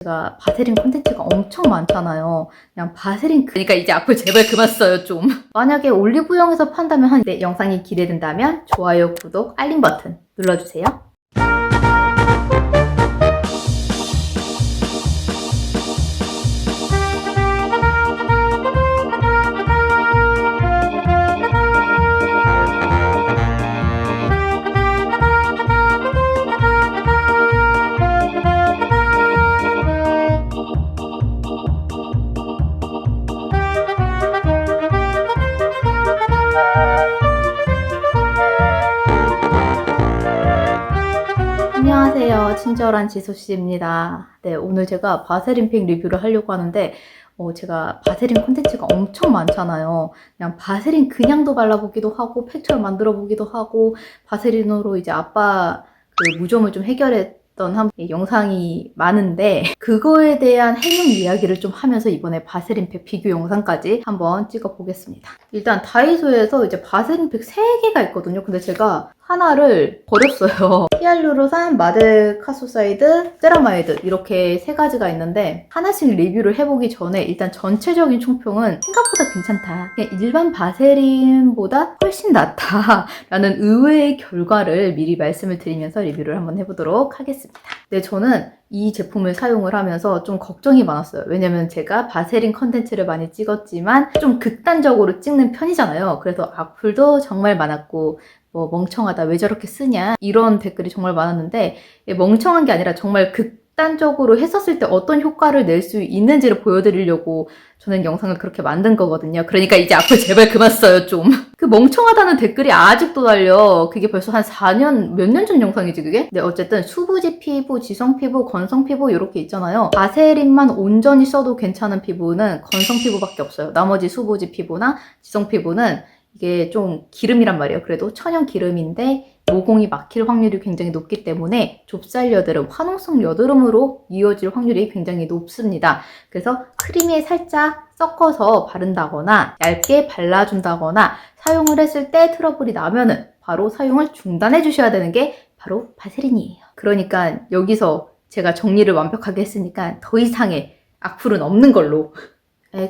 제가 바세린 콘텐츠가 엄청 많잖아요. 그냥 바세린 그러니까 이제 앞으로 제발 그만 써요 좀. 만약에 올리브영에서 판다면 내 영상이 기대된다면 좋아요, 구독, 알림 버튼 눌러주세요. 안녕하세요. 친절한 지소씨입니다. 네, 오늘 제가 바세린 팩 리뷰를 하려고 하는데 제가 바세린 콘텐츠가 엄청 많잖아요. 그냥 바세린 그냥도 발라보기도 하고 팩처럼 만들어 보기도 하고 바세린으로 이제 아빠 그 무좀을 좀 해결했던 영상이 많은데 그거에 대한 해명 이야기를 좀 하면서 이번에 바세린 팩 비교 영상까지 한번 찍어 보겠습니다. 일단 다이소에서 이제 바세린 팩 3개가 있거든요. 근데 제가 하나를 버렸어요. 히알루로산, 마데카소사이드, 세라마이드 이렇게 3가지가 있는데 하나씩 리뷰를 해보기 전에 일단 전체적인 총평은 생각보다 괜찮다. 그냥 일반 바세린보다 훨씬 낫다 라는 의외의 결과를 미리 말씀을 드리면서 리뷰를 한번 해보도록 하겠습니다. 네, 저는 이 제품을 사용을 하면서 좀 걱정이 많았어요. 왜냐면 제가 바세린 컨텐츠를 많이 찍었지만 좀 극단적으로 찍는 편이잖아요. 그래서 악플도 정말 많았고 뭐 멍청하다 왜 저렇게 쓰냐 이런 댓글이 정말 많았는데 멍청한 게 아니라 정말 극단적으로 했었을 때 어떤 효과를 낼 수 있는지를 보여드리려고 저는 영상을 그렇게 만든 거거든요. 그러니까 이제 앞으로 제발 그만 써요 좀. 그 멍청하다는 댓글이 아직도 달려. 그게 벌써 한 4년 몇 년 전 영상이지 그게? 네, 어쨌든 수부지 피부, 지성 피부, 건성 피부 이렇게 있잖아요. 바세린만 온전히 써도 괜찮은 피부는 건성 피부밖에 없어요. 나머지 수부지 피부나 지성 피부는 이게 좀 기름이란 말이에요. 그래도 천연 기름인데 모공이 막힐 확률이 굉장히 높기 때문에 좁쌀 여드름, 화농성 여드름으로 이어질 확률이 굉장히 높습니다. 그래서 크림에 살짝 섞어서 바른다거나 얇게 발라준다거나 사용을 했을 때 트러블이 나면은 바로 사용을 중단해 주셔야 되는 게 바로 바세린이에요. 그러니까 여기서 제가 정리를 완벽하게 했으니까 더 이상의 악플은 없는 걸로.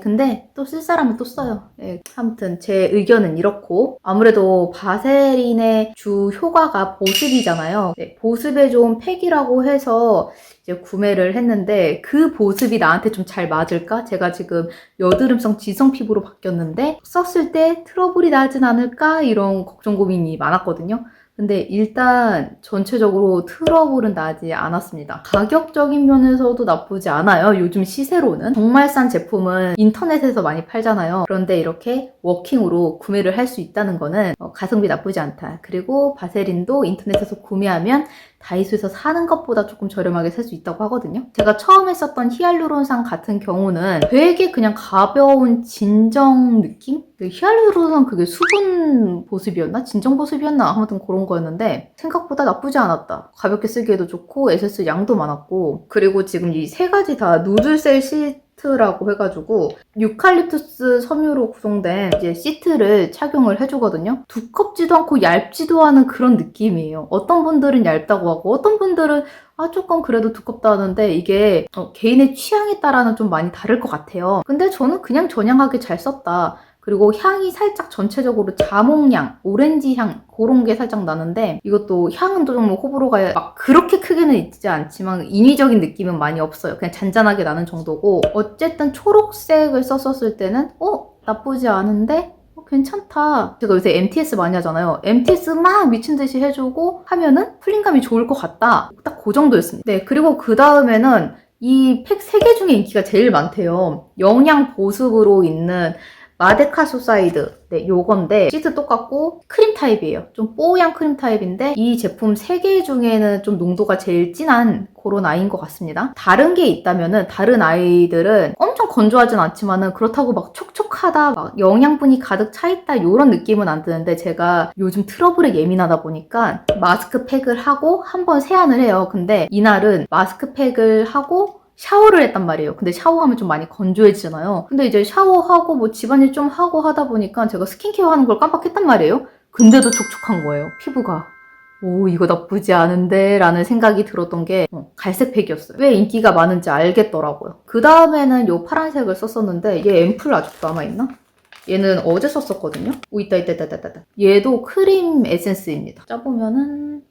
근데 또 쓸 사람은 또 써요. 아무튼 제 의견은 이렇고 아무래도 바세린의 주 효과가 보습이잖아요. 보습에 좋은 팩이라고 해서 이제 구매를 했는데 그 보습이 나한테 좀 잘 맞을까? 제가 지금 여드름성 지성 피부로 바뀌었는데 썼을 때 트러블이 나진 않을까? 이런 걱정 고민이 많았거든요. 근데 일단 전체적으로 트러블은 나지 않았습니다. 가격적인 면에서도 나쁘지 않아요. 요즘 시세로는. 정말 싼 제품은 인터넷에서 많이 팔잖아요. 그런데 이렇게 워킹으로 구매를 할 수 있다는 거는 가성비 나쁘지 않다. 그리고 바세린도 인터넷에서 구매하면 다이소에서 사는 것보다 조금 저렴하게 살 수 있다고 하거든요. 제가 처음에 썼던 히알루론산 같은 경우는 되게 그냥 가벼운 진정 느낌? 히알루론산 그게 수분 보습이었나? 진정 보습이었나? 아무튼 그런 거였는데 생각보다 나쁘지 않았다. 가볍게 쓰기에도 좋고 에센스 양도 많았고 그리고 지금 이 3가지 다 누드셀 시트라고 해가지고 유칼립투스 섬유로 구성된 이제 시트를 착용을 해주거든요. 두껍지도 않고 얇지도 않은 그런 느낌이에요. 어떤 분들은 얇다고 하고 어떤 분들은 조금 그래도 두껍다 하는데 이게 개인의 취향에 따라는 좀 많이 다를 것 같아요. 근데 저는 그냥 전향하게 잘 썼다. 그리고 향이 살짝 전체적으로 자몽향, 오렌지 향 그런 게 살짝 나는데 이것도 향은 좀 호불호가 막 그렇게 크게는 있지 않지만 인위적인 느낌은 많이 없어요. 그냥 잔잔하게 나는 정도고 어쨌든 초록색을 썼었을 때는 나쁘지 않은데 괜찮다. 제가 요새 MTS 많이 하잖아요. MTS 막 미친 듯이 해주고 하면은 풀림감이 좋을 것 같다. 딱 그 정도였습니다. 네, 그리고 그 다음에는 이 팩 3개 중에 인기가 제일 많대요. 영양 보습으로 있는 마데카소사이드 요건데 시트 똑같고 크림 타입이에요. 좀 뽀얀 크림 타입인데 이 제품 3개 중에는 좀 농도가 제일 진한 그런 아이인 것 같습니다. 다른 게 있다면은 다른 아이들은 엄청 건조하진 않지만은 그렇다고 막 촉촉하다 막 영양분이 가득 차있다 이런 느낌은 안 드는데 제가 요즘 트러블에 예민하다 보니까 마스크팩을 하고 한번 세안을 해요. 근데 이날은 마스크팩을 하고 샤워를 했단 말이에요. 근데 샤워하면 좀 많이 건조해지잖아요. 근데 이제 샤워하고 뭐 집안일 좀 하고 하다 보니까 제가 스킨케어 하는 걸 깜빡했단 말이에요. 근데도 촉촉한 거예요, 피부가. 오, 이거 나쁘지 않은데 라는 생각이 들었던 게 갈색 팩이었어요. 왜 인기가 많은지 알겠더라고요. 그 다음에는 요 파란색을 썼었는데 얘 앰플 아직도 남아있나? 얘는 어제 썼었거든요. 오, 있다. 얘도 크림 에센스입니다. 짜보면은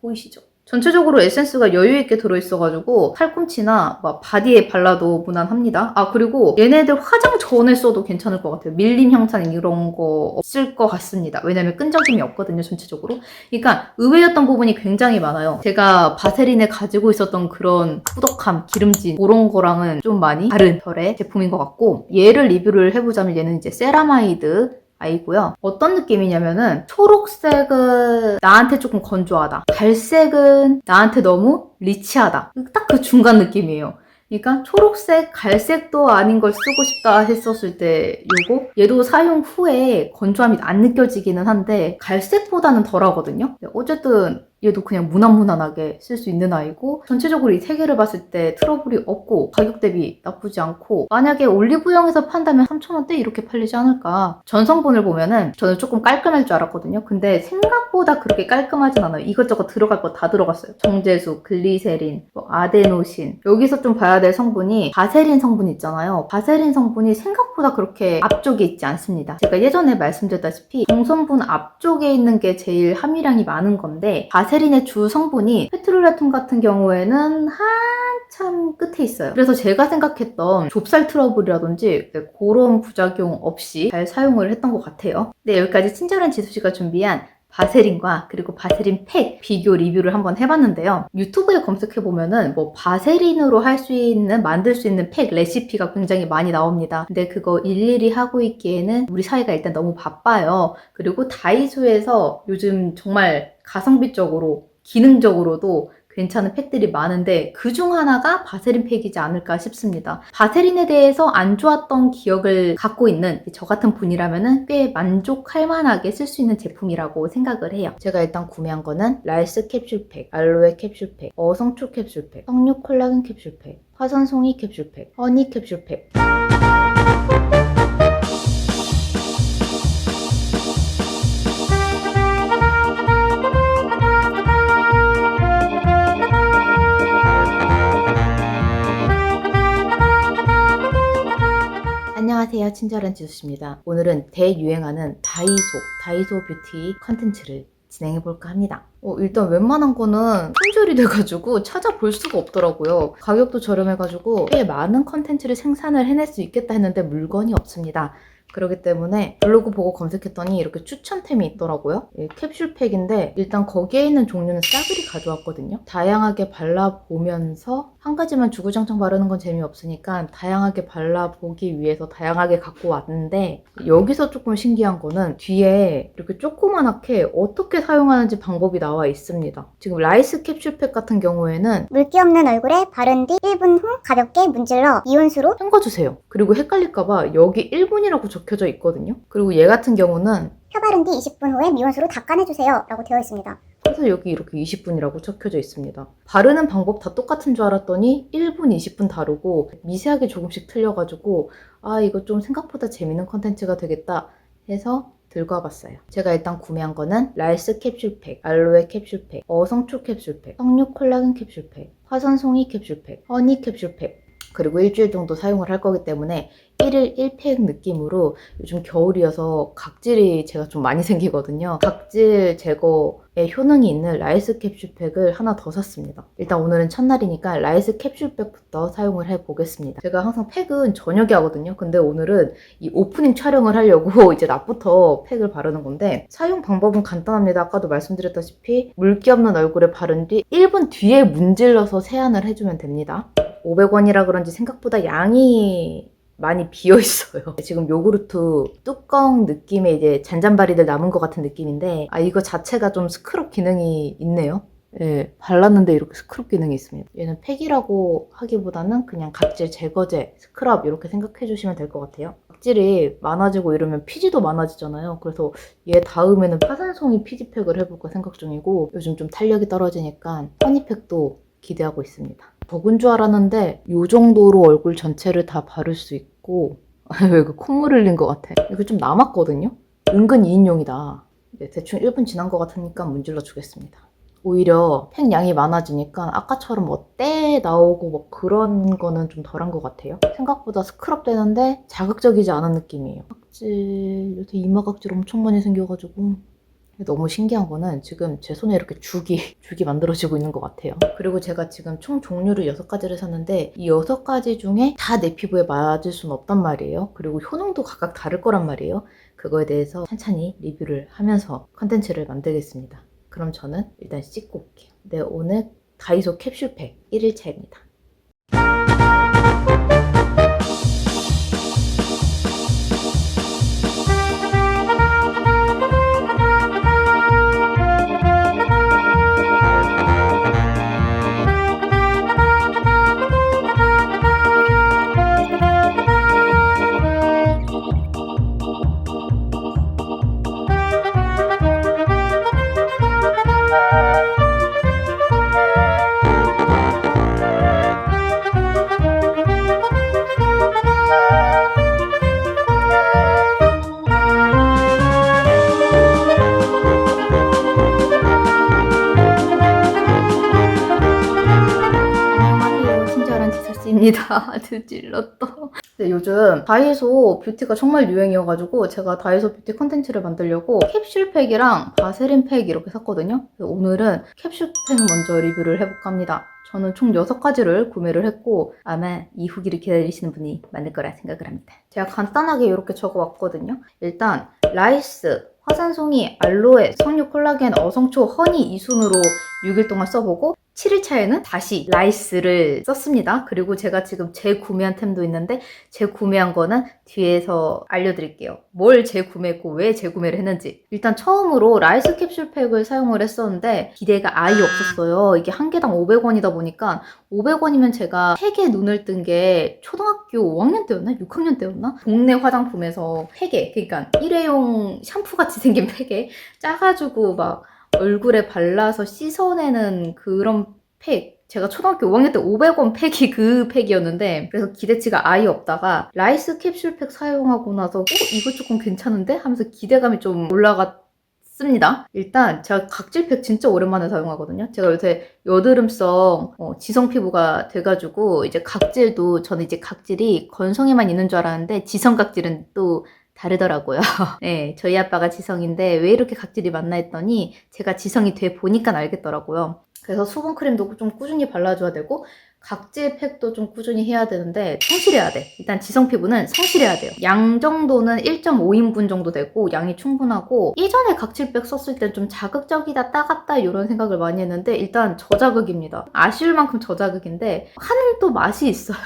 보이시죠? 전체적으로 에센스가 여유있게 들어있어가지고 팔꿈치나 막 바디에 발라도 무난합니다. 아, 그리고 얘네들 화장 전에 써도 괜찮을 것 같아요. 밀림 형상 이런 거 없을 것 같습니다. 왜냐면 끈적임이 없거든요, 전체적으로. 그러니까 의외였던 부분이 굉장히 많아요. 제가 바세린에 가지고 있었던 그런 꾸덕함, 기름진 그런 거랑은 좀 많이 다른 결의 제품인 것 같고, 얘를 리뷰를 해보자면 얘는 이제 세라마이드 아이고요. 어떤 느낌이냐면은 초록색은 나한테 조금 건조하다. 갈색은 나한테 너무 리치하다. 딱 그 중간 느낌이에요. 그러니까 초록색, 갈색도 아닌 걸 쓰고 싶다 했었을 때 요거? 얘도 사용 후에 건조함이 안 느껴지기는 한데 갈색보다는 덜하거든요. 어쨌든 얘도 그냥 무난무난하게 쓸 수 있는 아이고, 전체적으로 이 세 개를 봤을 때 트러블이 없고 가격 대비 나쁘지 않고, 만약에 올리브영에서 판다면 3,000원대 이렇게 팔리지 않을까. 전성분을 보면은 저는 조금 깔끔할 줄 알았거든요. 근데 생각보다 그렇게 깔끔하진 않아요. 이것저것 들어갈 거 다 들어갔어요. 정제수, 글리세린, 뭐 아데노신. 여기서 좀 봐야 될 성분이 바세린 성분 있잖아요. 바세린 성분이 생각보다 그렇게 앞쪽에 있지 않습니다. 제가 예전에 말씀드렸다시피 정성분 앞쪽에 있는 게 제일 함유량이 많은 건데, 바세린의 주 성분이 페트룰레톤 같은 경우에는 한참 끝에 있어요. 그래서 제가 생각했던 좁쌀 트러블이라든지 그런 부작용 없이 잘 사용을 했던 것 같아요. 네, 여기까지 친절한 지수씨가 준비한 바세린과 그리고 바세린 팩 비교 리뷰를 한번 해봤는데요. 유튜브에 검색해보면은 뭐 바세린으로 할 수 있는, 만들 수 있는 팩 레시피가 굉장히 많이 나옵니다. 근데 그거 일일이 하고 있기에는 우리 사이가 일단 너무 바빠요. 그리고 다이소에서 요즘 정말 가성비적으로, 기능적으로도 괜찮은 팩들이 많은데 그 중 하나가 바세린 팩이지 않을까 싶습니다. 바세린에 대해서 안 좋았던 기억을 갖고 있는 저 같은 분이라면 꽤 만족할 만하게 쓸 수 있는 제품이라고 생각을 해요. 제가 일단 구매한 거는 라이스 캡슐팩, 알로에 캡슐팩, 어성초 캡슐팩, 석류 콜라겐 캡슐팩, 화산송이 캡슐팩, 허니 캡슐팩. 안녕하세요, 친절한 지수씨입니다. 오늘은 대유행하는 다이소 뷰티 컨텐츠를 진행해볼까 합니다. 일단 웬만한 거는 품절이 돼가지고 찾아볼 수가 없더라고요. 가격도 저렴해가지고 꽤 많은 컨텐츠를 생산을 해낼 수 있겠다 했는데 물건이 없습니다. 그렇기 때문에 블로그 보고 검색했더니 이렇게 추천템이 있더라고요. 캡슐팩인데 일단 거기에 있는 종류는 싸그리 가져왔거든요. 다양하게 발라보면서 한 가지만 주구장창 바르는 건 재미없으니까 다양하게 발라보기 위해서 다양하게 갖고 왔는데, 여기서 조금 신기한 거는 뒤에 이렇게 조그만하게 어떻게 사용하는지 방법이 나와 있습니다. 지금 라이스 캡슐팩 같은 경우에는 물기 없는 얼굴에 바른 뒤 1분 후 가볍게 문질러 이온수로 헹궈주세요. 그리고 헷갈릴까봐 여기 1분이라고 적혀져 있거든요. 그리고 얘 같은 경우는 펴 바른 뒤 20분 후에 미온수로 닦아내주세요 라고 되어 있습니다. 그래서 여기 이렇게 20분이라고 적혀져 있습니다. 바르는 방법 다 똑같은 줄 알았더니 1분, 20분 다르고 미세하게 조금씩 틀려가지고 이거 좀 생각보다 재밌는 컨텐츠가 되겠다 해서 들고 와봤어요. 제가 일단 구매한 거는 라이스 캡슐팩, 알로에 캡슐팩, 어성초 캡슐팩, 석류 콜라겐 캡슐팩, 화산송이 캡슐팩, 허니 캡슐팩, 그리고 일주일 정도 사용을 할 거기 때문에 1일 1팩 느낌으로, 요즘 겨울이어서 각질이 제가 좀 많이 생기거든요. 각질 제거에 효능이 있는 라이스 캡슐팩을 하나 더 샀습니다. 일단 오늘은 첫날이니까 라이스 캡슐팩부터 사용을 해보겠습니다. 제가 항상 팩은 저녁에 하거든요. 근데 오늘은 이 오프닝 촬영을 하려고 이제 낮부터 팩을 바르는 건데, 사용 방법은 간단합니다. 아까도 말씀드렸다시피 물기 없는 얼굴에 바른 뒤 1분 뒤에 문질러서 세안을 해주면 됩니다. 500원이라 그런지 생각보다 양이 많이 비어있어요. 지금 요구르트 뚜껑 느낌의 이제 잔잔바리들 남은 것 같은 느낌인데, 이거 자체가 좀 스크럽 기능이 있네요. 예, 발랐는데 이렇게 스크럽 기능이 있습니다. 얘는 팩이라고 하기보다는 그냥 각질 제거제, 스크럽 이렇게 생각해 주시면 될 것 같아요. 각질이 많아지고 이러면 피지도 많아지잖아요. 그래서 얘 다음에는 화산송이 피지팩을 해볼까 생각 중이고, 요즘 좀 탄력이 떨어지니까 허니팩도 기대하고 있습니다. 적은 줄 알았는데 이 정도로 얼굴 전체를 다 바를 수 있고 왜 그 콧물 흘린 것 같아. 이거 좀 남았거든요. 은근 2인용이다. 네, 대충 1분 지난 것 같으니까 문질러 주겠습니다. 오히려 팩 양이 많아지니까 아까처럼 뭐 때 나오고 뭐 그런 거는 좀 덜한 것 같아요. 생각보다 스크럽 되는데 자극적이지 않은 느낌이에요. 각질, 요새 이마 각질 엄청 많이 생겨가지고 너무 신기한 거는 지금 제 손에 이렇게 죽이 만들어지고 있는 것 같아요. 그리고 제가 지금 총 종류를 6가지를 샀는데 이 6가지 중에 다 내 피부에 맞을 수는 없단 말이에요. 그리고 효능도 각각 다를 거란 말이에요. 그거에 대해서 찬찬히 리뷰를 하면서 컨텐츠를 만들겠습니다. 그럼 저는 일단 씻고 올게요. 네, 오늘 다이소 캡슐팩 1일차입니다. 안녕하세요. 친절한 지수씨입니다. 드질렀다. 네, 요즘 다이소 뷰티가 정말 유행이어가지고 제가 다이소 뷰티 컨텐츠를 만들려고 캡슐팩이랑 바세린 팩 이렇게 샀거든요. 그래서 오늘은 캡슐팩 먼저 리뷰를 해볼까 합니다. 저는 총 6가지를 구매를 했고 아마 이 후기를 기다리시는 분이 많을 거라 생각을 합니다. 제가 간단하게 이렇게 적어왔거든요. 일단 라이스, 화산송이, 알로에, 석류, 콜라겐, 어성초, 허니 이 순으로 6일 동안 써보고 7일차에는 다시 라이스를 썼습니다. 그리고 제가 지금 재구매한 템도 있는데 재구매한 거는 뒤에서 알려드릴게요. 뭘 재구매했고 왜 재구매를 했는지. 일단 처음으로 라이스 캡슐팩을 사용을 했었는데 기대가 아예 없었어요. 이게 한 개당 500원이다 보니까 500원이면 제가 3개 눈을 뜬 게 초등학교 5학년 때였나? 6학년 때였나? 동네 화장품에서 팩에, 그러니까 일회용 샴푸같이 생긴 팩에 짜가지고 막 얼굴에 발라서 씻어내는 그런 팩. 제가 초등학교 5학년 때 500원 팩이 그 팩이었는데 그래서 기대치가 아예 없다가 라이스 캡슐팩 사용하고 나서 이거 조금 괜찮은데? 하면서 기대감이 좀 올라갔습니다. 일단 제가 각질팩 진짜 오랜만에 사용하거든요. 제가 요새 여드름성 지성 피부가 돼가지고 이제 각질도 저는 이제 각질이 건성에만 있는 줄 알았는데 지성 각질은 또 다르더라고요. 네, 저희 아빠가 지성인데 왜 이렇게 각질이 많나 했더니 제가 지성이 돼 보니까 알겠더라고요. 그래서 수분 크림도 좀 꾸준히 발라줘야 되고 각질 팩도 좀 꾸준히 해야 되는데 성실해야 돼. 일단 지성 피부는 성실해야 돼요. 양 정도는 1.5인분 정도 되고 양이 충분하고 예전에 각질팩 썼을 땐 좀 자극적이다 따갑다 이런 생각을 많이 했는데 일단 저자극입니다. 아쉬울 만큼 저자극인데 하는 또 맛이 있어요.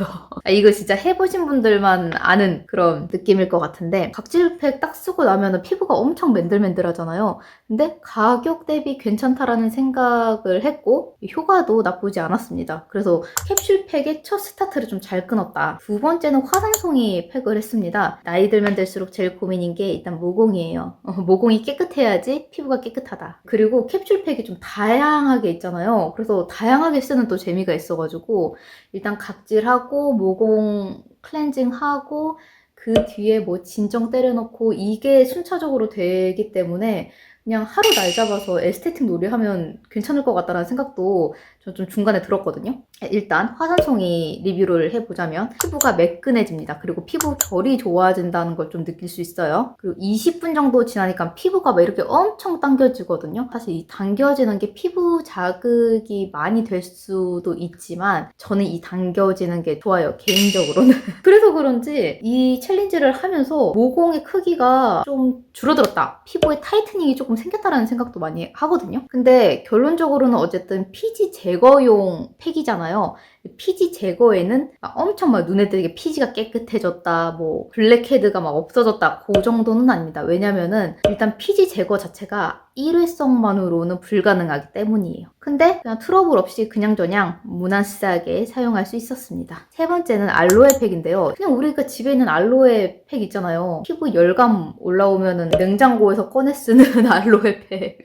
이거 진짜 해보신 분들만 아는 그런 느낌일 것 같은데 각질팩 딱 쓰고 나면 피부가 엄청 맨들맨들하잖아요. 근데 가격 대비 괜찮다라는 생각을 했고 효과도 나쁘지 않았습니다. 그래서 캡슐팩의 첫 스타트를 좀 잘 끊었다. 두 번째는 화산송이 팩을 했습니다. 나이 들면 될수록 제일 고민인 게 일단 모공이에요. 모공이 깨끗해야지 피부가 깨끗하다. 그리고 캡슐팩이 좀 다양하게 있잖아요. 그래서 다양하게 쓰는 또 재미가 있어가지고 일단 각질하고 모공 클렌징하고 그 뒤에 뭐 진정 때려넣고 이게 순차적으로 되기 때문에 그냥 하루 날 잡아서 에스테틱 놀이하면 괜찮을 것 같다는 생각도 저 좀 중간에 들었거든요. 일단 화산송이 리뷰를 해보자면 피부가 매끈해집니다. 그리고 피부 결이 좋아진다는 걸 좀 느낄 수 있어요. 그리고 20분 정도 지나니까 피부가 막 이렇게 엄청 당겨지거든요. 사실 이 당겨지는 게 피부 자극이 많이 될 수도 있지만 저는 이 당겨지는 게 좋아요. 개인적으로는. 그래서 그런지 이 챌린지를 하면서 모공의 크기가 좀 줄어들었다. 피부에 타이트닝이 조금 생겼다라는 생각도 많이 하거든요. 근데 결론적으로는 어쨌든 피지 제거용 팩이잖아요. 피지 제거에는 엄청 막 눈에 띄게 피지가 깨끗해졌다, 뭐 블랙헤드가 막 없어졌다, 그 정도는 아닙니다. 왜냐면은 일단 피지 제거 자체가 일회성만으로는 불가능하기 때문이에요. 근데 그냥 트러블 없이 그냥저냥 무난하게 사용할 수 있었습니다. 세 번째는 알로에 팩인데요. 그냥 우리가 집에 있는 알로에 팩 있잖아요. 피부 열감 올라오면은 냉장고에서 꺼내 쓰는 알로에 팩.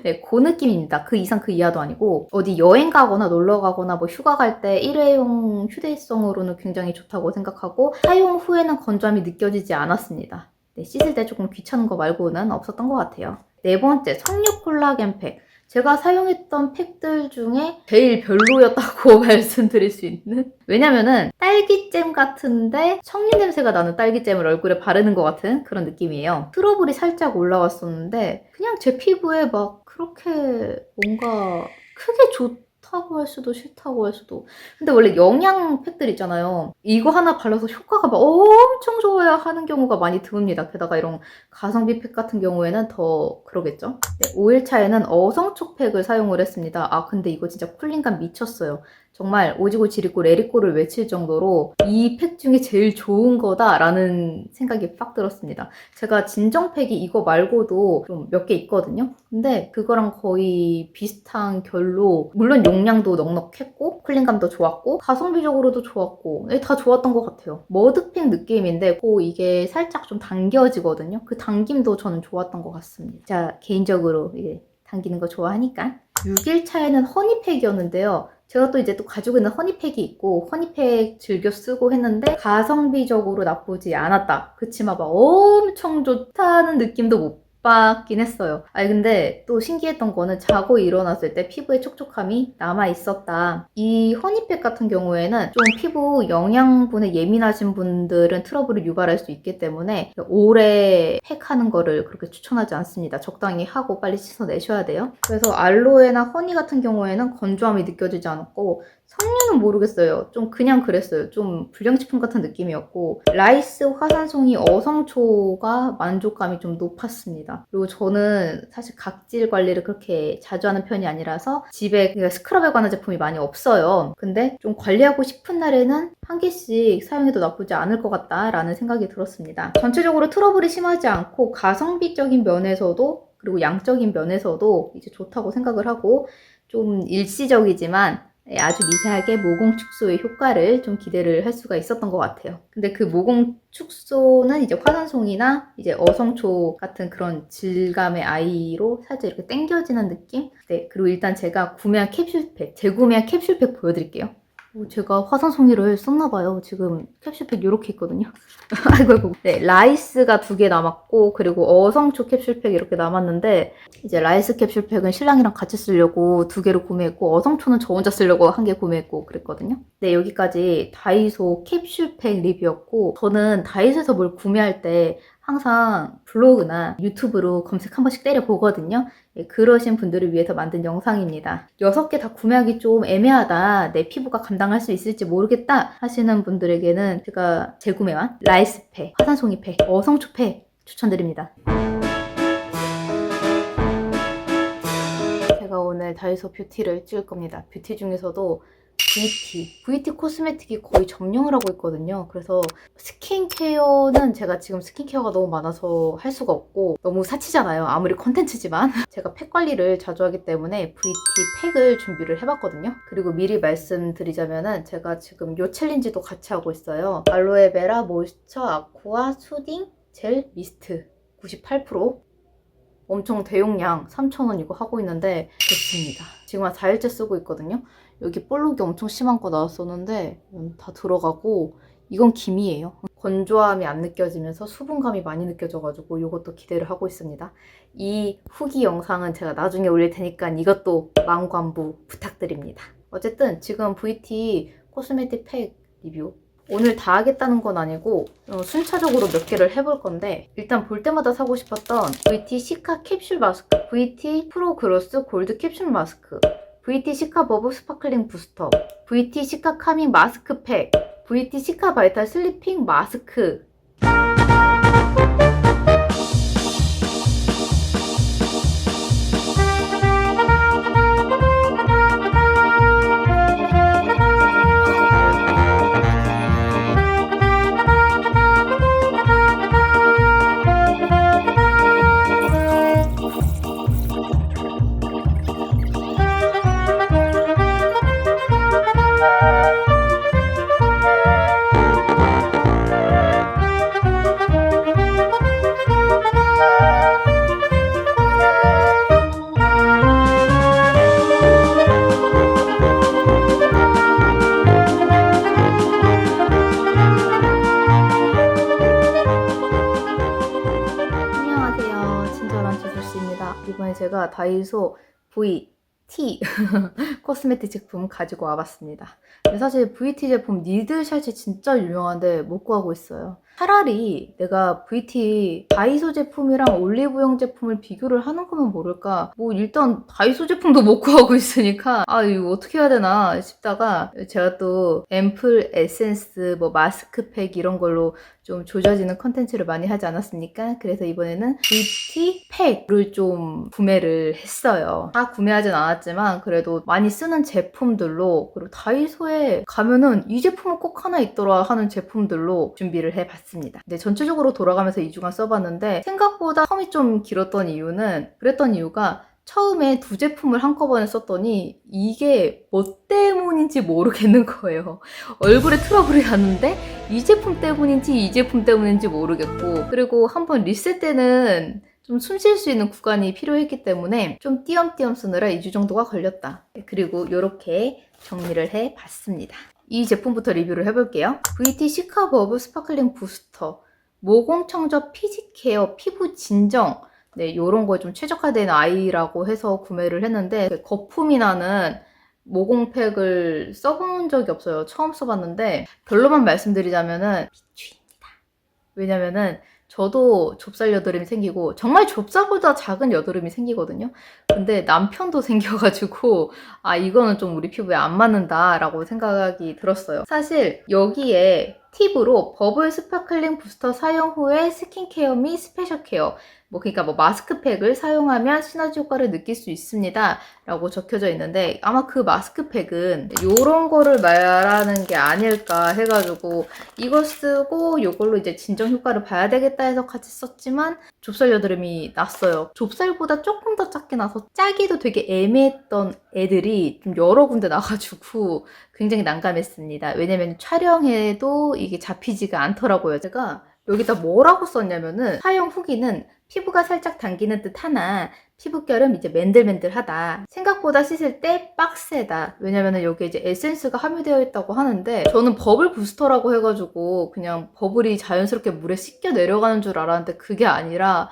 네, 그 느낌입니다. 그 이상 그 이하도 아니고 어디 여행 가거나 놀러 가거나 뭐 휴가 갈 때 일회용 휴대성으로는 굉장히 좋다고 생각하고 사용 후에는 건조함이 느껴지지 않았습니다. 네, 씻을 때 조금 귀찮은 거 말고는 없었던 것 같아요. 네 번째, 석류 콜라겐 팩. 제가 사용했던 팩들 중에 제일 별로였다고 말씀드릴 수 있는? 왜냐면은 딸기잼 같은데 석류 냄새가 나는 딸기잼을 얼굴에 바르는 것 같은 그런 느낌이에요. 트러블이 살짝 올라왔었는데 그냥 제 피부에 막 그렇게 뭔가 크게 좋다고 할 수도 싫다고 할 수도. 근데 원래 영양 팩들 있잖아요. 이거 하나 발라서 효과가 막 엄청 좋아야 하는 경우가 많이 드뭅니다. 게다가 이런 가성비 팩 같은 경우에는 더 그러겠죠. 네, 5일차에는 어성초 팩을 사용을 했습니다. 아 근데 이거 진짜 쿨링감 미쳤어요. 정말 오지고 지리고 레리꼬를 외칠 정도로 이 팩 중에 제일 좋은 거다라는 생각이 빡 들었습니다. 제가 진정팩이 이거 말고도 좀 몇 개 있거든요. 근데 그거랑 거의 비슷한 결로 물론 용량도 넉넉했고 쿨링감도 좋았고 가성비적으로도 좋았고 다 좋았던 것 같아요. 머드팩 느낌인데 이게 살짝 좀 당겨지거든요. 그 당김도 저는 좋았던 것 같습니다. 자, 개인적으로 이게 당기는 거 좋아하니까. 6일 차에는 허니팩이었는데요. 제가 또 이제 또 가지고 있는 허니팩이 있고 허니팩 즐겨 쓰고 했는데 가성비적으로 나쁘지 않았다. 그치만 막 엄청 좋다는 느낌도 못 받긴 했어요. 아니 근데 또 신기했던 거는 자고 일어났을 때 피부에 촉촉함이 남아 있었다. 이 허니팩 같은 경우에는 좀 피부 영양분에 예민하신 분들은 트러블을 유발할 수 있기 때문에 오래 팩하는 거를 그렇게 추천하지 않습니다. 적당히 하고 빨리 씻어내셔야 돼요. 그래서 알로에나 허니 같은 경우에는 건조함이 느껴지지 않았고 석류는 모르겠어요. 좀 그냥 그랬어요. 좀 불량식품 같은 느낌이었고 라이스, 화산송이, 어성초가 만족감이 좀 높았습니다. 그리고 저는 사실 각질 관리를 그렇게 자주 하는 편이 아니라서 집에 스크럽에 관한 제품이 많이 없어요. 근데 좀 관리하고 싶은 날에는 한 개씩 사용해도 나쁘지 않을 것 같다라는 생각이 들었습니다. 전체적으로 트러블이 심하지 않고 가성비적인 면에서도 그리고 양적인 면에서도 이제 좋다고 생각을 하고 좀 일시적이지만 아주 미세하게 모공 축소의 효과를 좀 기대를 할 수가 있었던 것 같아요. 근데 그 모공 축소는 이제 화산송이나 이제 어성초 같은 그런 질감의 아이로 살짝 이렇게 당겨지는 느낌? 네, 그리고 일단 제가 구매한 캡슐팩, 재구매한 캡슐팩 보여드릴게요. 제가 화산송이를 썼나봐요. 지금 캡슐팩 이렇게 있거든요. 아이고. 네, 라이스가 2개 남았고, 그리고 어성초 캡슐팩 이렇게 남았는데, 이제 라이스 캡슐팩은 신랑이랑 같이 쓰려고 2개를 구매했고, 어성초는 저 혼자 쓰려고 1개 구매했고, 그랬거든요. 네, 여기까지 다이소 캡슐팩 리뷰였고, 저는 다이소에서 뭘 구매할 때 항상 블로그나 유튜브로 검색 한 번씩 때려보거든요. 예, 그러신 분들을 위해서 만든 영상입니다. 6개 다 구매하기 좀 애매하다, 내 피부가 감당할 수 있을지 모르겠다 하시는 분들에게는 제가 재구매한 라이스팩, 화산송이팩, 어성초팩 추천드립니다. 제가 오늘 다이소 뷰티를 찍을 겁니다. 뷰티 중에서도 VT 코스메틱이 거의 점령을 하고 있거든요. 그래서 스킨케어는 제가 지금 스킨케어가 너무 많아서 할 수가 없고 너무 사치잖아요. 아무리 컨텐츠지만. 제가 팩 관리를 자주 하기 때문에 VT 팩을 준비를 해봤거든요. 그리고 미리 말씀드리자면은 제가 지금 요 챌린지도 같이 하고 있어요. 알로에베라 모이스처 아쿠아 수딩 젤 미스트 98%. 엄청 대용량 3,000원 이거 하고 있는데 좋습니다. 지금 한 4일째 쓰고 있거든요. 여기 볼록이 엄청 심한 거 나왔었는데 다 들어가고 이건 기미예요. 건조함이 안 느껴지면서 수분감이 많이 느껴져가지고 이것도 기대를 하고 있습니다. 이 후기 영상은 제가 나중에 올릴 테니까 이것도 만관부 부탁드립니다. 어쨌든 지금 VT 코스메틱 팩 리뷰 오늘 다 하겠다는 건 아니고 순차적으로 몇 개를 해볼 건데 일단 볼 때마다 사고 싶었던 VT 시카 캡슐 마스크, VT 프로 그로스 골드 캡슐 마스크, VT 시카 버브 스파클링 부스터, VT 시카 카밍 마스크 팩, VT 시카 바이탈 슬리핑 마스크. 제가 다이소 VT 코스메틱 제품 가지고 와봤습니다. 근데 사실 VT 제품 니들샷이 진짜 유명한데 못 구하고 있어요. 차라리 내가 VT 다이소 제품이랑 올리브영 제품을 비교를 하는 거면 모를까. 뭐 일단 다이소 제품도 못 구하고 있으니까 아 이거 어떻게 해야 되나 싶다가 제가 또 앰플, 에센스, 뭐 마스크팩 이런 걸로 좀 조져지는 컨텐츠를 많이 하지 않았습니까? 그래서 이번에는 VT 팩을 좀 구매를 했어요. 다 구매하진 않았지만 그래도 많이 쓰는 제품들로, 그리고 다이소에 가면은 이 제품은 꼭 하나 있더라 하는 제품들로 준비를 해봤습니다. 근데 전체적으로 돌아가면서 2주간 써봤는데 생각보다 텀이 좀 길었던 이유가 처음에 두 제품을 한꺼번에 썼더니 이게 뭐 때문인지 모르겠는 거예요. 얼굴에 트러블이 났는데 이 제품 때문인지 이 제품 때문인지 모르겠고, 그리고 한번 리셋 때는 좀 숨 쉴 수 있는 구간이 필요했기 때문에 좀 띄엄띄엄 쓰느라 2주 정도가 걸렸다. 그리고 이렇게 정리를 해봤습니다. 이 제품부터 리뷰를 해볼게요. VT 시카버브 스파클링 부스터 모공 청저 피지 케어 피부 진정, 네, 요런 거에 좀 최적화된 아이라고 해서 구매를 했는데 거품이 나는 모공팩을 써본 적이 없어요. 처음 써봤는데 결론만 말씀드리자면은 비추입니다. 왜냐면은 저도 좁쌀 여드름이 생기고 정말 좁쌀보다 작은 여드름이 생기거든요. 근데 남편도 생겨가지고 아 이거는 좀 우리 피부에 안 맞는다 라고 생각이 들었어요. 사실 여기에 팁으로 버블 스파클링 부스터 사용 후에 스킨케어 및 스페셜 케어, 그러니까 마스크팩을 사용하면 시너지 효과를 느낄 수 있습니다 라고 적혀져 있는데 아마 그 마스크팩은 요런 거를 말하는 게 아닐까 해가지고 이거 쓰고 요걸로 이제 진정 효과를 봐야 되겠다 해서 같이 썼지만 좁쌀 여드름이 났어요. 좁쌀보다 조금 더 작게 나서 짜기도 되게 애매했던 애들이 좀 여러 군데 나가지고 굉장히 난감했습니다. 왜냐면 촬영해도 이게 잡히지가 않더라고요. 제가 여기다 뭐라고 썼냐면은 사용 후기는 피부가 살짝 당기는 듯 하나 피부결은 이제 맨들맨들하다. 생각보다 씻을 때 빡세다. 왜냐면은 여기에 이제 에센스가 함유되어 있다고 하는데 저는 버블 부스터라고 해가지고 그냥 버블이 자연스럽게 물에 씻겨 내려가는 줄 알았는데 그게 아니라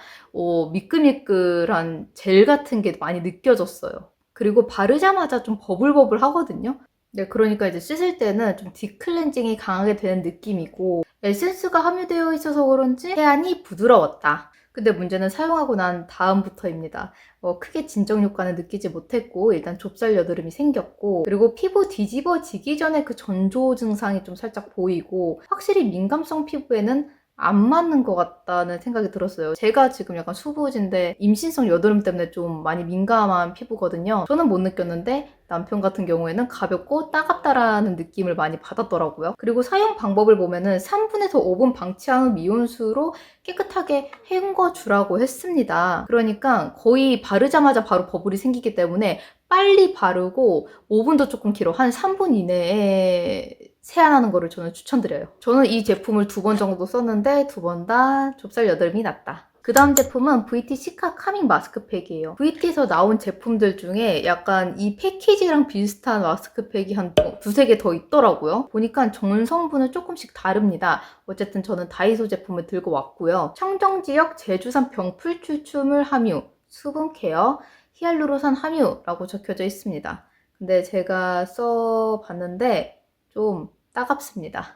미끌미끌한 젤 같은 게 많이 느껴졌어요. 그리고 바르자마자 좀 버블버블 하거든요. 네, 그러니까 이제 씻을 때는 좀 딥클렌징이 강하게 되는 느낌이고 에센스가 함유되어 있어서 그런지 세안이 부드러웠다. 근데 문제는 사용하고 난 다음부터입니다. 크게 진정 효과는 느끼지 못했고 일단 좁쌀 여드름이 생겼고, 그리고 피부 뒤집어지기 전에 그 전조 증상이 좀 살짝 보이고 확실히 민감성 피부에는 안 맞는 것 같다는 생각이 들었어요. 제가 지금 약간 수부지인데 임신성 여드름 때문에 좀 많이 민감한 피부거든요. 저는 못 느꼈는데 남편 같은 경우에는 가볍고 따갑다라는 느낌을 많이 받았더라고요. 그리고 사용 방법을 보면은 3분에서 5분 방치한 후 미온수로 깨끗하게 헹궈주라고 했습니다. 그러니까 거의 바르자마자 바로 버블이 생기기 때문에 빨리 바르고 5분도 조금 길어. 한 3분 이내에 세안하는 거를 저는 추천드려요. 저는 이 제품을 2번 정도 썼는데 2번 다 좁쌀 여드름이 났다. 그 다음 제품은 VT 시카 카밍 마스크팩이에요. VT에서 나온 제품들 중에 약간 이 패키지랑 비슷한 마스크팩이 한 두세 개 더 있더라고요. 보니까 전성분은 조금씩 다릅니다. 어쨌든 저는 다이소 제품을 들고 왔고요. 청정지역 제주산 병풀 추출물 함유, 수분 케어, 히알루론산 함유라고 적혀져 있습니다. 근데 제가 써봤는데 좀 따갑습니다.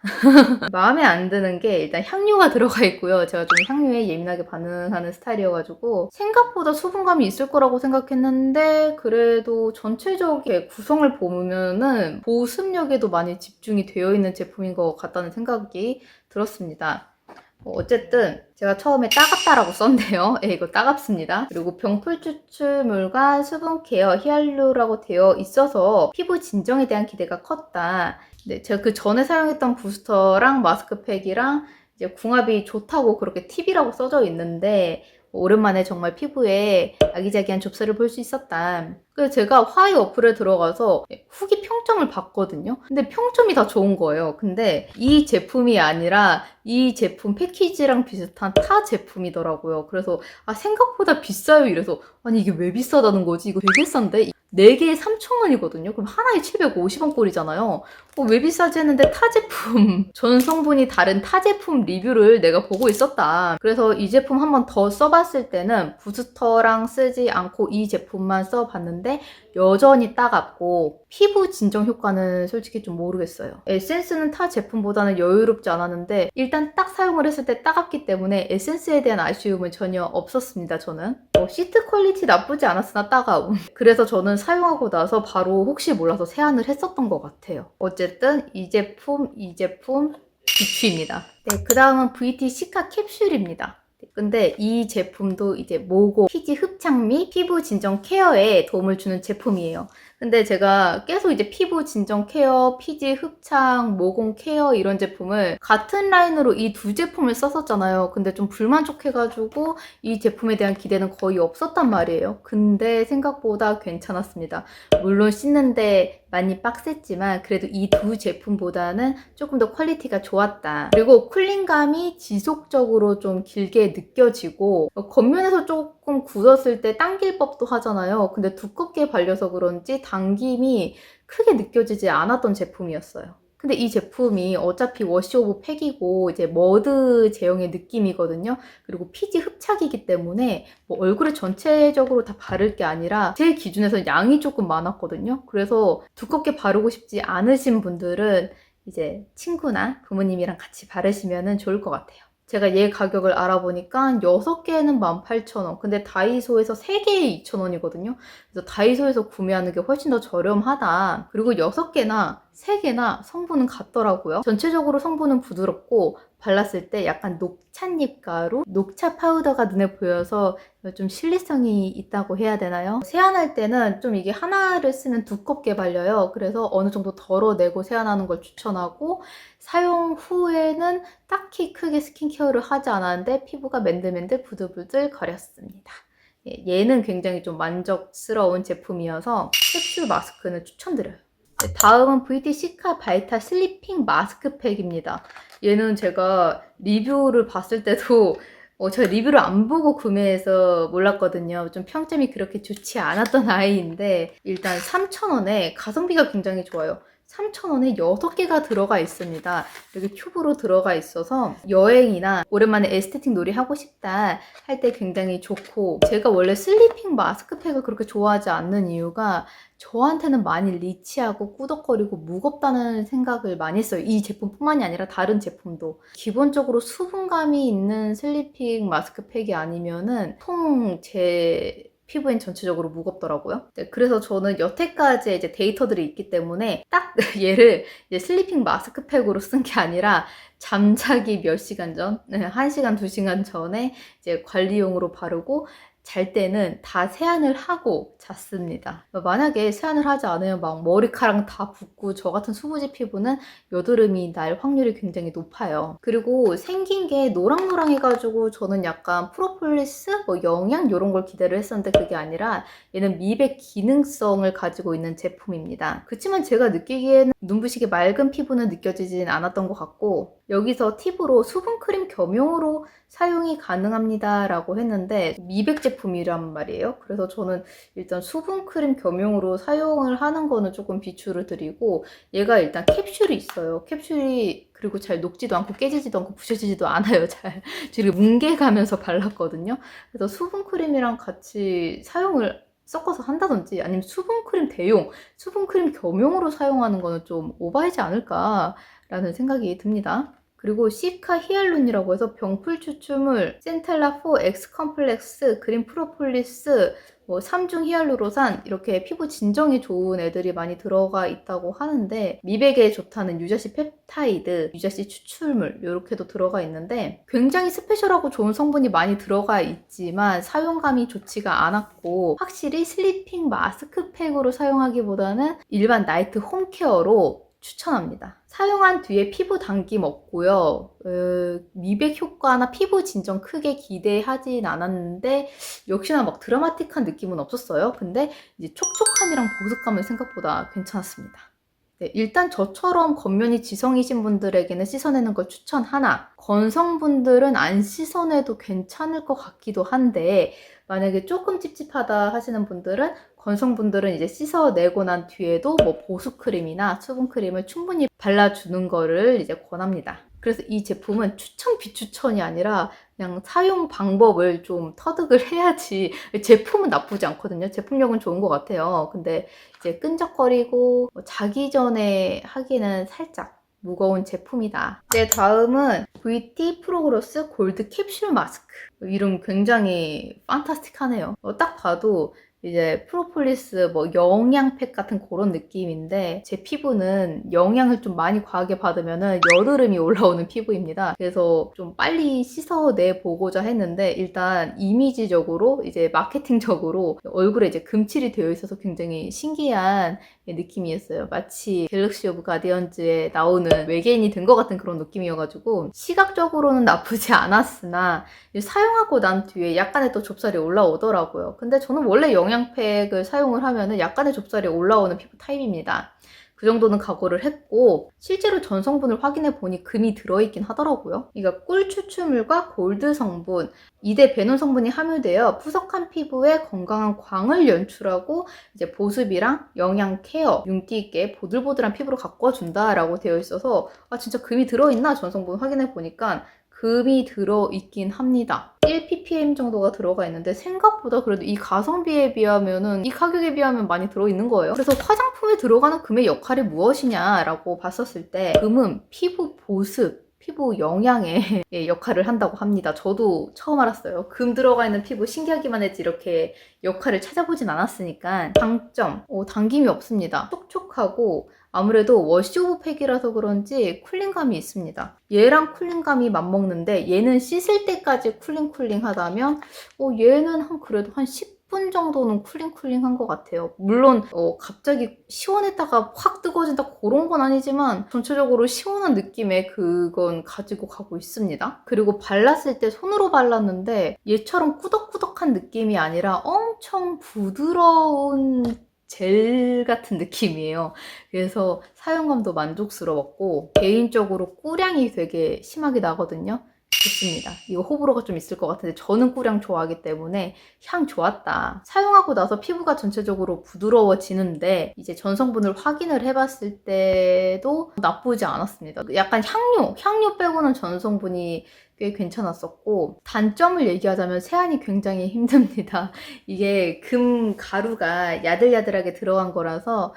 마음에 안 드는 게 일단 향료가 들어가 있고요. 제가 좀 향료에 예민하게 반응하는 스타일이어가지고 생각보다 수분감이 있을 거라고 생각했는데 그래도 전체적인 구성을 보면은 보습력에도 많이 집중이 되어 있는 제품인 것 같다는 생각이 들었습니다. 어쨌든 제가 처음에 따갑다라고 썼네요. 이거 따갑습니다. 그리고 병풀 추출물과 수분 케어, 히알루라고 되어 있어서 피부 진정에 대한 기대가 컸다. 네, 제가 그 전에 사용했던 부스터랑 마스크팩이랑 이제 궁합이 좋다고 그렇게 팁이라고 써져 있는데 오랜만에 정말 피부에 아기자기한 좁쌀을 볼 수 있었다. 그래서 제가 화이 어플에 들어가서 후기 평점을 봤거든요. 근데 평점이 다 좋은 거예요. 근데 이 제품이 아니라 이 제품 패키지랑 비슷한 타 제품이더라고요. 그래서 생각보다 비싸요 이래서 아니 이게 왜 비싸다는 거지? 이거 되게 싼데? 4개에 3,000원이거든요. 그럼 하나에 750원 꼴이잖아요. 왜 비싸지 했는데 타 제품, 전 성분이 다른 타 제품 리뷰를 내가 보고 있었다. 그래서 이 제품 한번 더 써봤을 때는 부스터랑 쓰지 않고 이 제품만 써봤는데 여전히 따갑고 피부 진정 효과는 솔직히 좀 모르겠어요. 에센스는 타 제품보다는 여유롭지 않았는데 일단 딱 사용을 했을 때 따갑기 때문에 에센스에 대한 아쉬움은 전혀 없었습니다. 저는 시트 퀄리티 나쁘지 않았으나 따가움. 그래서 저는 사용하고 나서 바로 혹시 몰라서 세안을 했었던 것 같아요. 어쨌든 이 제품 비추입니다. 네, 그 다음은 VT 시카 캡슐입니다. 근데 이 제품도 이제 모공, 피지 흡착 및 피부 진정 케어에 도움을 주는 제품이에요. 근데 제가 계속 이제 피부 진정 케어, 피지 흡착, 모공 케어 이런 제품을 같은 라인으로 이 두 제품을 썼었잖아요. 근데 좀 불만족해가지고 이 제품에 대한 기대는 거의 없었단 말이에요. 근데 생각보다 괜찮았습니다. 물론 씻는데 많이 빡셌지만 그래도 이 두 제품보다는 조금 더 퀄리티가 좋았다. 그리고 쿨링감이 지속적으로 좀 길게 느껴지고 겉면에서 조금 굳었을 때 당길 법도 하잖아요. 근데 두껍게 발려서 그런지 당김이 크게 느껴지지 않았던 제품이었어요. 근데 이 제품이 어차피 워시 오브 팩이고 이제 머드 제형의 느낌이거든요. 그리고 피지 흡착이기 때문에 뭐 얼굴에 전체적으로 다 바를 게 아니라 제 기준에서 양이 조금 많았거든요. 그래서 두껍게 바르고 싶지 않으신 분들은 이제 친구나 부모님이랑 같이 바르시면 좋을 것 같아요. 제가 얘 가격을 알아보니까 6개에는 18,000원. 근데 다이소에서 3개에 2,000원이거든요. 그래서 다이소에서 구매하는 게 훨씬 더 저렴하다. 그리고 6개나 3개나 성분은 같더라고요. 전체적으로 성분은 부드럽고 발랐을 때 약간 녹찻잎 가루, 녹차 파우더가 눈에 보여서 좀 실리성이 있다고 해야 되나요? 세안할 때는 좀 이게 하나를 쓰면 두껍게 발려요. 그래서 어느 정도 덜어내고 세안하는 걸 추천하고 사용 후에는 딱히 크게 스킨케어를 하지 않았는데 피부가 맨들맨들 부들부들 거렸습니다. 얘는 굉장히 좀 만족스러운 제품이어서 캡슐 마스크는 추천드려요. 다음은 VT 시카 바이타 슬리핑 마스크팩입니다. 얘는 제가 리뷰를 봤을 때도 제가 리뷰를 안 보고 구매해서 몰랐거든요. 좀 평점이 그렇게 좋지 않았던 아이인데 일단 3,000원에 가성비가 굉장히 좋아요. 3,000원에 6개가 들어가 있습니다. 여기 큐브로 들어가 있어서 여행이나 오랜만에 에스테틱 놀이 하고 싶다 할 때 굉장히 좋고 제가 원래 슬리핑 마스크팩을 그렇게 좋아하지 않는 이유가 저한테는 많이 리치하고 꾸덕거리고 무겁다는 생각을 많이 했어요. 이 제품뿐만이 아니라 다른 제품도. 기본적으로 수분감이 있는 슬리핑 마스크팩이 아니면은 제 피부엔 전체적으로 무겁더라고요. 네, 그래서 저는 여태까지의 이제 데이터들이 있기 때문에 딱 얘를 이제 슬리핑 마스크팩으로 쓴 게 아니라 잠자기 몇 시간 전, 1시간, 2시간 전에 이제 관리용으로 바르고 잘 때는 다 세안을 하고 잤습니다. 만약에 세안을 하지 않으면 막 머리카락 다 붓고 저 같은 수부지 피부는 여드름이 날 확률이 굉장히 높아요. 그리고 생긴 게 노랑노랑해가지고 저는 약간 프로폴리스, 영양 이런 걸 기대를 했었는데 그게 아니라 얘는 미백 기능성을 가지고 있는 제품입니다. 그렇지만 제가 느끼기에는 눈부시게 맑은 피부는 느껴지진 않았던 것 같고 여기서 팁으로 수분크림 겸용으로 사용이 가능합니다 라고 했는데 미백 제품이란 말이에요. 그래서 저는 일단 수분크림 겸용으로 사용을 하는 거는 조금 비추를 드리고 얘가 일단 캡슐이 있어요. 캡슐이 그리고 잘 녹지도 않고 깨지지도 않고 부셔지지도 않아요. 잘 지금 뭉개가면서 발랐거든요. 그래서 수분크림이랑 같이 사용을 섞어서 한다든지 아니면 수분크림 대용, 수분크림 겸용으로 사용하는 거는 좀 오바이지 않을까라는 생각이 듭니다. 그리고 시카 히알론이라고 해서 병풀 추출물, 센텔라 4, 엑스 컴플렉스, 그린 프로폴리스, 3중 히알루로산 이렇게 피부 진정에 좋은 애들이 많이 들어가 있다고 하는데 미백에 좋다는 유자씨 펩타이드, 유자씨 추출물 이렇게도 들어가 있는데 굉장히 스페셜하고 좋은 성분이 많이 들어가 있지만 사용감이 좋지가 않았고 확실히 슬리핑 마스크팩으로 사용하기보다는 일반 나이트 홈케어로 추천합니다. 사용한 뒤에 피부 당김 없고요. 미백 효과나 피부 진정 크게 기대하진 않았는데 역시나 막 드라마틱한 느낌은 없었어요. 근데 이제 촉촉함이랑 보습감은 생각보다 괜찮았습니다. 네, 일단 저처럼 겉면이 지성이신 분들에게는 씻어내는 걸 추천하나 건성분들은 안 씻어내도 괜찮을 것 같기도 한데 만약에 조금 찝찝하다 하시는 분들은 건성분들은 이제 씻어내고 난 뒤에도 뭐 보습크림이나 수분크림을 충분히 발라주는 거를 이제 권합니다. 그래서 이 제품은 추천 비추천이 아니라 그냥 사용 방법을 좀 터득을 해야지. 제품은 나쁘지 않거든요. 제품력은 좋은 것 같아요. 근데 이제 끈적거리고 자기 전에 하기는 살짝 무거운 제품이다. 네, 다음은 VT 프로그로스 골드 캡슐 마스크. 이름 굉장히 판타스틱하네요. 딱 봐도 이제 프로폴리스 뭐 영양팩 같은 그런 느낌인데 제 피부는 영양을 좀 많이 과하게 받으면은 여드름이 올라오는 피부입니다. 그래서 좀 빨리 씻어내 보고자 했는데 일단 이미지적으로 이제 마케팅적으로 얼굴에 이제 금칠이 되어 있어서 굉장히 신기한 느낌이었어요. 마치 갤럭시 오브 가디언즈에 나오는 외계인이 된 것 같은 그런 느낌이어가지고 시각적으로는 나쁘지 않았으나 사용하고 난 뒤에 약간의 또 좁쌀이 올라오더라고요. 근데 저는 원래 영양팩을 사용을 하면은 약간의 좁쌀이 올라오는 피부 타입입니다. 그 정도는 각오를 했고 실제로 전성분을 확인해 보니 금이 들어있긴 하더라고요. 그러니까 꿀 추출물과 골드 성분, 2대 배논 성분이 함유되어 푸석한 피부에 건강한 광을 연출하고 이제 보습이랑 영양 케어, 윤기 있게 보들보들한 피부로 가꿔준다라고 되어 있어서 아 진짜 금이 들어있나 전성분 확인해 보니까 금이 들어있긴 합니다. 1ppm 정도가 들어가 있는데 생각보다 그래도 이 가성비에 비하면은 이 가격에 비하면 많이 들어있는 거예요. 그래서 화장품에 들어가는 금의 역할이 무엇이냐라고 봤었을 때 금은 피부 보습, 피부 영양의 역할을 한다고 합니다. 저도 처음 알았어요. 금 들어가 있는 피부 신기하기만 했지 이렇게 역할을 찾아보진 않았으니까. 장점, 당김이 없습니다. 촉촉하고 아무래도 워시오브 팩이라서 그런지 쿨링감이 있습니다. 얘랑 쿨링감이 맞먹는데 얘는 씻을 때까지 쿨링하다면 얘는 그래도 한 10분 정도는 쿨링한 것 같아요. 물론 갑자기 시원했다가 확 뜨거워진다 그런 건 아니지만 전체적으로 시원한 느낌의 그건 가지고 가고 있습니다. 그리고 발랐을 때 손으로 발랐는데 얘처럼 꾸덕꾸덕한 느낌이 아니라 엄청 부드러운 젤 같은 느낌이에요. 그래서 사용감도 만족스러웠고 개인적으로 꿀향이 되게 심하게 나거든요. 좋습니다. 이거 호불호가 좀 있을 것 같은데 저는 꿀향 좋아하기 때문에 향 좋았다. 사용하고 나서 피부가 전체적으로 부드러워지는데 이제 전성분을 확인을 해봤을 때도 나쁘지 않았습니다. 약간 향료 빼고는 전성분이 꽤 괜찮았었고 단점을 얘기하자면 세안이 굉장히 힘듭니다. 이게 금 가루가 야들야들하게 들어간 거라서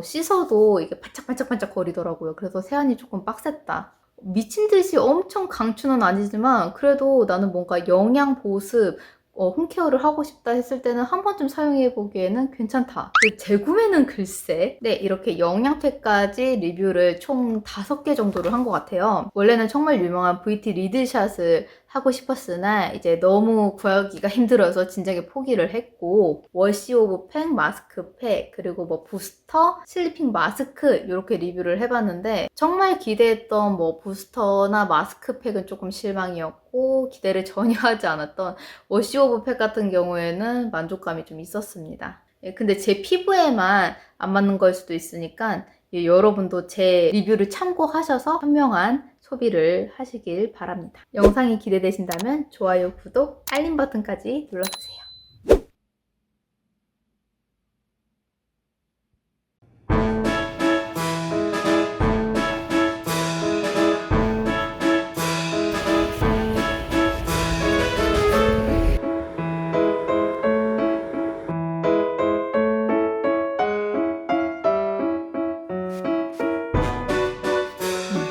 씻어도 이게 반짝반짝반짝 거리더라고요. 그래서 세안이 조금 빡셌다. 미친 듯이 엄청 강추는 아니지만 그래도 나는 뭔가 영양 보습, 홈케어를 하고 싶다 했을 때는 한 번쯤 사용해 보기에는 괜찮다. 재구매는 글쎄. 네, 이렇게 영양팩까지 리뷰를 총 5개 정도를 한 것 같아요. 원래는 정말 유명한 VT 리드샷을 하고 싶었으나 이제 너무 구하기가 힘들어서 진작에 포기를 했고 워시오브 팩, 마스크팩, 그리고 뭐 부스터, 슬리핑 마스크 이렇게 리뷰를 해봤는데 정말 기대했던 뭐 부스터나 마스크팩은 조금 실망이었고 기대를 전혀 하지 않았던 워시오브 팩 같은 경우에는 만족감이 좀 있었습니다. 근데 제 피부에만 안 맞는 걸 수도 있으니까 여러분도 제 리뷰를 참고하셔서 현명한 소비를 하시길 바랍니다. 영상이 기대되신다면 좋아요, 구독, 알림 버튼까지 눌러주세요.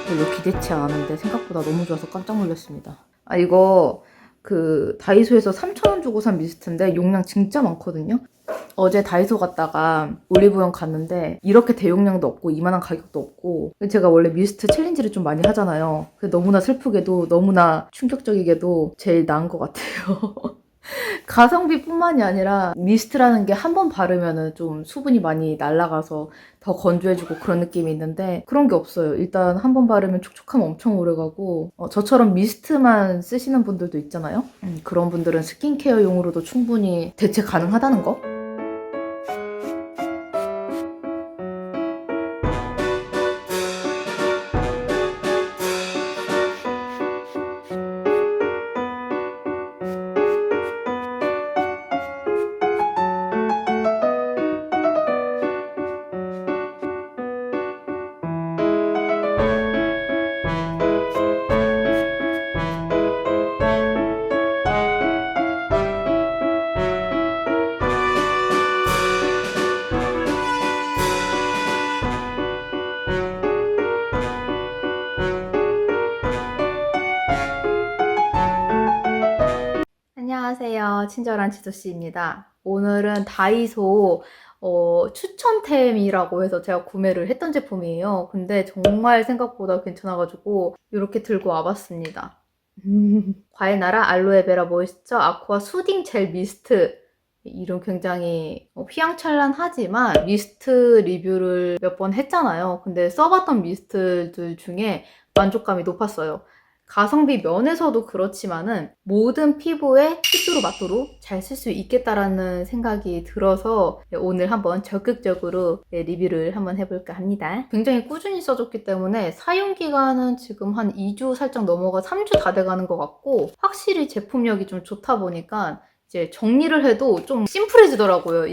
별로 기대치 않았는데 생각보다 너무 좋아서 깜짝 놀랐습니다. 이거 그 다이소에서 3,000원 주고 산 미스트인데 용량 진짜 많거든요. 어제 다이소 갔다가 올리브영 갔는데 이렇게 대용량도 없고 이만한 가격도 없고 제가 원래 미스트 챌린지를 좀 많이 하잖아요. 너무나 슬프게도 너무나 충격적이게도 제일 나은 것 같아요. 가성비뿐만이 아니라 미스트라는 게 한 번 바르면은 좀 수분이 많이 날아가서 더 건조해지고 그런 느낌이 있는데 그런 게 없어요. 일단 한 번 바르면 촉촉함 엄청 오래가고 저처럼 미스트만 쓰시는 분들도 있잖아요. 그런 분들은 스킨케어용으로도 충분히 대체 가능하다는 거? 친절한 지수씨입니다. 오늘은 다이소 추천템이라고 해서 제가 구매를 했던 제품이에요. 근데 정말 생각보다 괜찮아가지고 이렇게 들고 와봤습니다. 과일나라 알로에베라 모이스처 아쿠아 수딩 젤 미스트. 이름 굉장히 휘황찬란하지만 미스트 리뷰를 몇 번 했잖아요. 근데 써봤던 미스트들 중에 만족감이 높았어요. 가성비 면에서도 그렇지만은 모든 피부에 핏도로 맞도록 잘 쓸 수 있겠다라는 생각이 들어서 오늘 한번 적극적으로 리뷰를 한번 해볼까 합니다. 굉장히 꾸준히 써줬기 때문에 사용기간은 지금 한 2주 살짝 넘어가 3주 다 돼가는 것 같고, 확실히 제품력이 좀 좋다 보니까 이제 정리를 해도 좀 심플해지더라고요.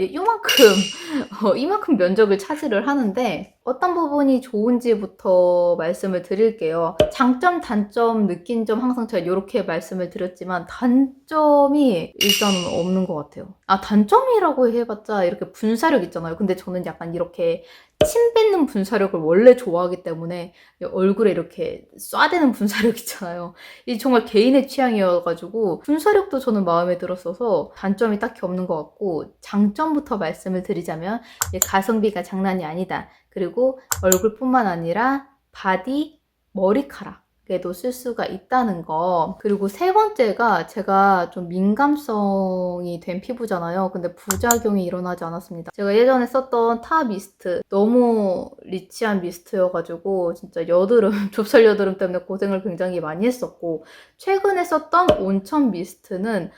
이만큼 면적을 차지를 하는데 어떤 부분이 좋은지부터 말씀을 드릴게요. 장점, 단점, 느낀 점 항상 제가 이렇게 말씀을 드렸지만 단점이 일단은 없는 것 같아요. 단점이라고 해봤자 이렇게 분사력 있잖아요. 근데 저는 약간 이렇게 침 뱉는 분사력을 원래 좋아하기 때문에 얼굴에 이렇게 쏴대는 분사력 있잖아요. 이게 정말 개인의 취향이어가지고 분사력도 저는 마음에 들었어서 단점이 딱히 없는 것 같고, 장점부터 말씀을 드리자면 가성비가 장난이 아니다. 그리고 얼굴뿐만 아니라 바디, 머리카락에도 쓸 수가 있다는 거. 그리고 세 번째가 제가 좀 민감성이 된 피부잖아요. 근데 부작용이 일어나지 않았습니다. 제가 예전에 썼던 타 미스트, 너무 리치한 미스트여가지고 진짜 여드름, 좁쌀 여드름 때문에 고생을 굉장히 많이 했었고, 최근에 썼던 온천 미스트는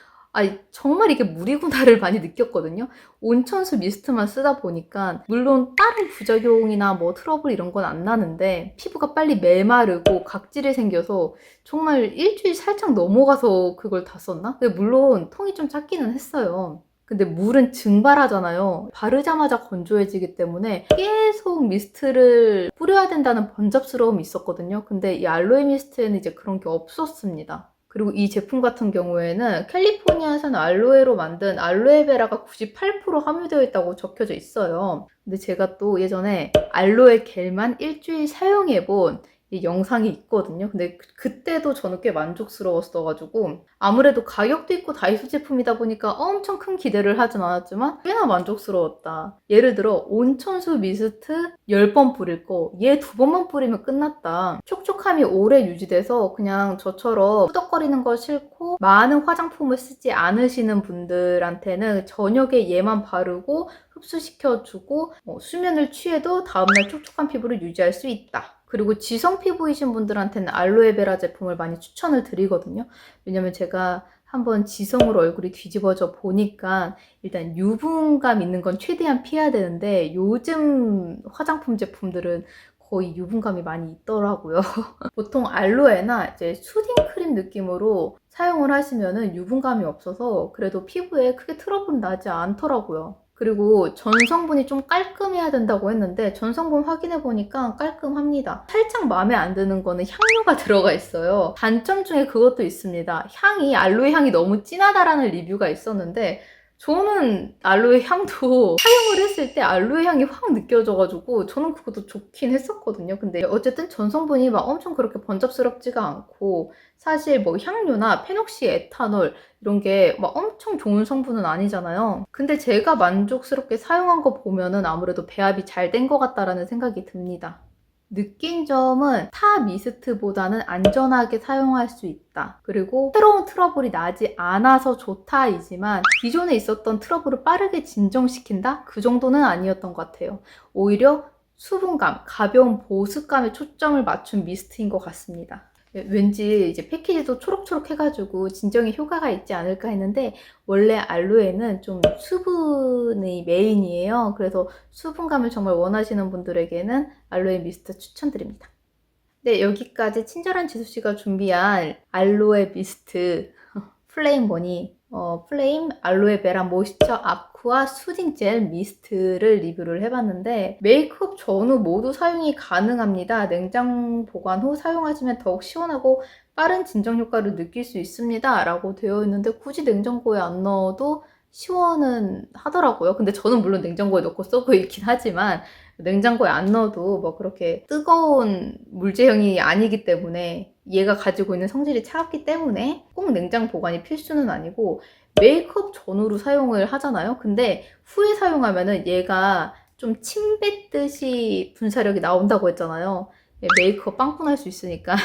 정말 이게 물이구나를 많이 느꼈거든요. 온천수 미스트만 쓰다 보니까 물론 다른 부작용이나 뭐 트러블 이런 건 안 나는데 피부가 빨리 메마르고 각질이 생겨서 정말 일주일 살짝 넘어가서 그걸 다 썼나? 근데 물론 통이 좀 작기는 했어요. 근데 물은 증발하잖아요. 바르자마자 건조해지기 때문에 계속 미스트를 뿌려야 된다는 번잡스러움이 있었거든요. 근데 이 알로에 미스트에는 이제 그런 게 없었습니다. 그리고 이 제품 같은 경우에는 캘리포니아산 알로에로 만든 알로에베라가 98% 함유되어 있다고 적혀져 있어요. 근데 제가 또 예전에 알로에 겔만 일주일 사용해본 이 영상이 있거든요. 근데 그때도 저는 꽤 만족스러웠어가지고, 아무래도 가격도 있고 다이소 제품이다 보니까 엄청 큰 기대를 하진 않았지만 꽤나 만족스러웠다. 예를 들어 온천수 미스트 10번 뿌릴 거 얘 2번만 뿌리면 끝났다. 촉촉함이 오래 유지돼서 그냥 저처럼 후덕거리는 거 싫고 많은 화장품을 쓰지 않으시는 분들한테는 저녁에 얘만 바르고 흡수시켜주고 수면을 취해도 다음날 촉촉한 피부를 유지할 수 있다. 그리고 지성 피부이신 분들한테는 알로에베라 제품을 많이 추천을 드리거든요. 왜냐면 제가 한번 지성으로 얼굴이 뒤집어져 보니까 일단 유분감 있는 건 최대한 피해야 되는데 요즘 화장품 제품들은 거의 유분감이 많이 있더라고요. 보통 알로에나 이제 수딩 크림 느낌으로 사용을 하시면은 유분감이 없어서 그래도 피부에 크게 트러블 나지 않더라고요. 그리고 전성분이 좀 깔끔해야 된다고 했는데 전성분 확인해보니까 깔끔합니다. 살짝 마음에 안 드는 거는 향료가 들어가 있어요. 단점 중에 그것도 있습니다. 알로에 향이 너무 진하다라는 리뷰가 있었는데 저는 알로에 향도 사용을 했을 때 알로에 향이 확 느껴져가지고 저는 그것도 좋긴 했었거든요. 근데 어쨌든 전성분이 막 엄청 그렇게 번잡스럽지가 않고, 사실 뭐 향료나 페녹시 에탄올 이런 게 막 엄청 좋은 성분은 아니잖아요. 근데 제가 만족스럽게 사용한 거 보면은 아무래도 배합이 잘 된 것 같다라는 생각이 듭니다. 느낀 점은 타 미스트보다는 안전하게 사용할 수 있다. 그리고 새로운 트러블이 나지 않아서 좋다이지만 기존에 있었던 트러블을 빠르게 진정시킨다? 그 정도는 아니었던 것 같아요. 오히려 수분감, 가벼운 보습감에 초점을 맞춘 미스트인 것 같습니다. 왠지 이제 패키지도 초록초록 해가지고 진정에 효과가 있지 않을까 했는데 원래 알로에는 좀 수분이 메인이에요. 그래서 수분감을 정말 원하시는 분들에게는 알로에 미스트 추천드립니다. 네, 여기까지 친절한 지수씨가 준비한 알로에 미스트 플레임 플레임 알로에베라 모이스처 아쿠아 수딩 젤 미스트를 리뷰를 해봤는데 메이크업 전후 모두 사용이 가능합니다. 냉장 보관 후 사용하시면 더욱 시원하고 빠른 진정 효과를 느낄 수 있습니다 라고 되어 있는데 굳이 냉장고에 안 넣어도 시원은 하더라고요. 근데 저는 물론 냉장고에 넣고 쓰고 있긴 하지만 냉장고에 안 넣어도 뭐 그렇게 뜨거운 물제형이 아니기 때문에 얘가 가지고 있는 성질이 차갑기 때문에 꼭 냉장 보관이 필수는 아니고 메이크업 전후로 사용을 하잖아요. 근데 후에 사용하면은 얘가 좀 침 뱉듯이 분사력이 나온다고 했잖아요. 메이크업 빵꾸 날 수 있으니까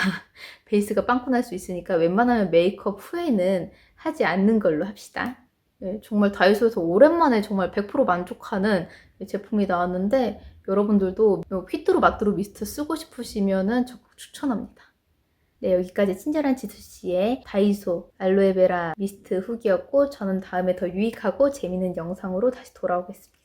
베이스가 빵꾸 날 수 있으니까 웬만하면 메이크업 후에는 하지 않는 걸로 합시다. 네, 정말 다이소에서 오랜만에 정말 100% 만족하는 제품이 나왔는데 여러분들도 휘뚜루 마뚜루 미스트 쓰고 싶으시면은 적극 추천합니다. 네, 여기까지 친절한 지수씨의 다이소 알로에베라 미스트 후기였고 저는 다음에 더 유익하고 재밌는 영상으로 다시 돌아오겠습니다.